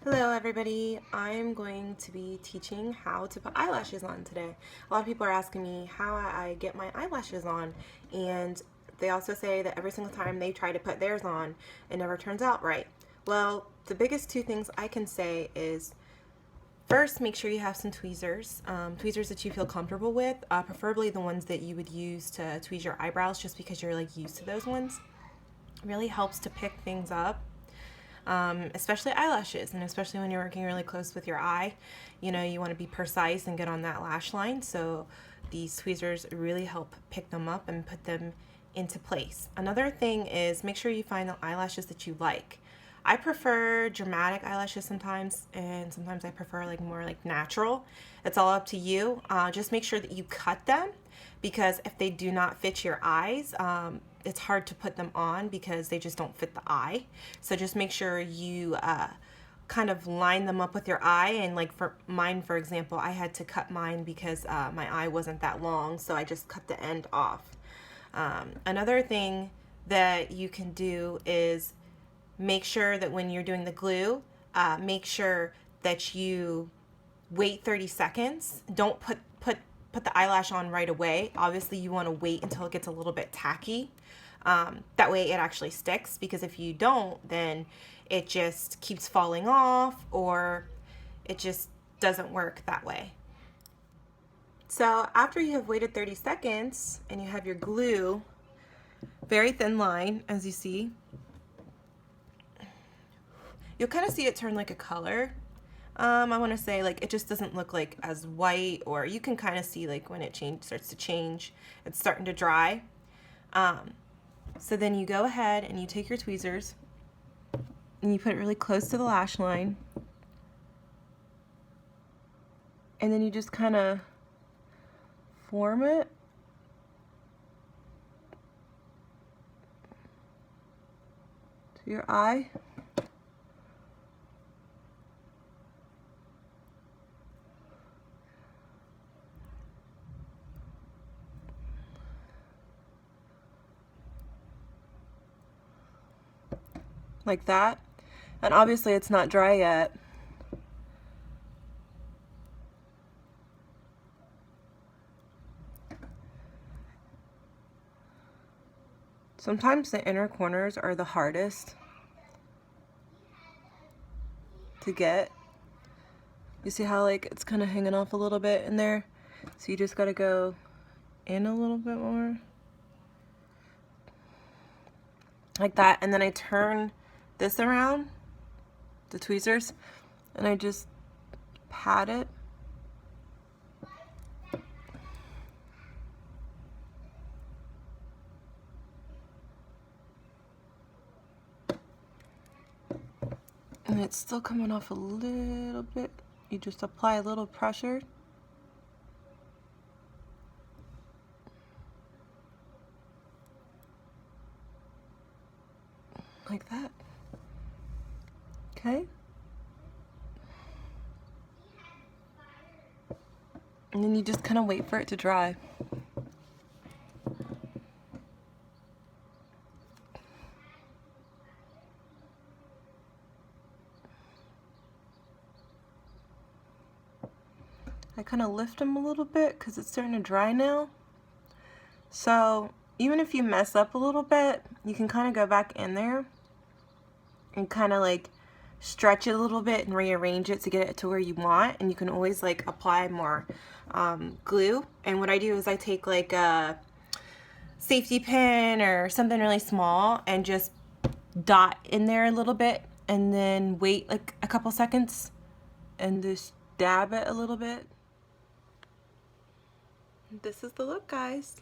Hello everybody, I'm going to be teaching how to put eyelashes on today. A lot of people are asking me how I get my eyelashes on, and they also say that every single time they try to put theirs on, it never turns out right. Well, the biggest two things I can say is first, make sure you have some tweezers, tweezers that you feel comfortable with, preferably the ones that you would use to tweeze your eyebrows just because you're like used to those ones. It really helps to pick things up. Especially eyelashes, and especially when you're working really close with your eye, you want to be precise and get on that lash line. So these tweezers really help pick them up and put them into place. Another thing is make sure you find the eyelashes that you like. I prefer dramatic eyelashes sometimes, and sometimes I prefer like more like natural. It's all up to you. Just make sure that you cut them, because if they do not fit your eyes, it's hard to put them on because they just don't fit the eye. So just make sure you kind of line them up with your eye. And like for mine, for example, I had to cut mine because my eye wasn't that long, so I just cut the end off. Another thing that you can do is make sure that when you're doing the glue, make sure that you wait 30 seconds. Don't put the eyelash on right away. Obviously, you want to wait until it gets a little bit tacky. That way it actually sticks, because if you don't, then it just keeps falling off, or it just doesn't work that way. So after you have waited 30 seconds and you have your glue, very thin line as you see, you'll kind of see it turn like a color. I want to say like it just doesn't look like as white, or you can kind of see like when it starts to change, it's starting to dry. So then you go ahead and you take your tweezers and you put it really close to the lash line, and then you just kind of form it to your eye. Like that. And obviously it's not dry yet. Sometimes the inner corners are the hardest to get. You see how like it's kind of hanging off a little bit in there? So you just gotta go in a little bit more. Like that. And then I turn this around, the tweezers, and I just pat it. And it's still coming off a little bit. You just apply a little pressure. Like that. Okay? And then you just kind of wait for it to dry. I kind of lift them a little bit because it's starting to dry now. So even if you mess up a little bit, you can kind of go back in there and kind of like stretch it a little bit and rearrange it to get it to where you want. And you can always like apply more glue. And what I do is I take like a safety pin or something really small and just dot in there a little bit, and then wait like a couple seconds and just dab it a little bit. This is the look, guys.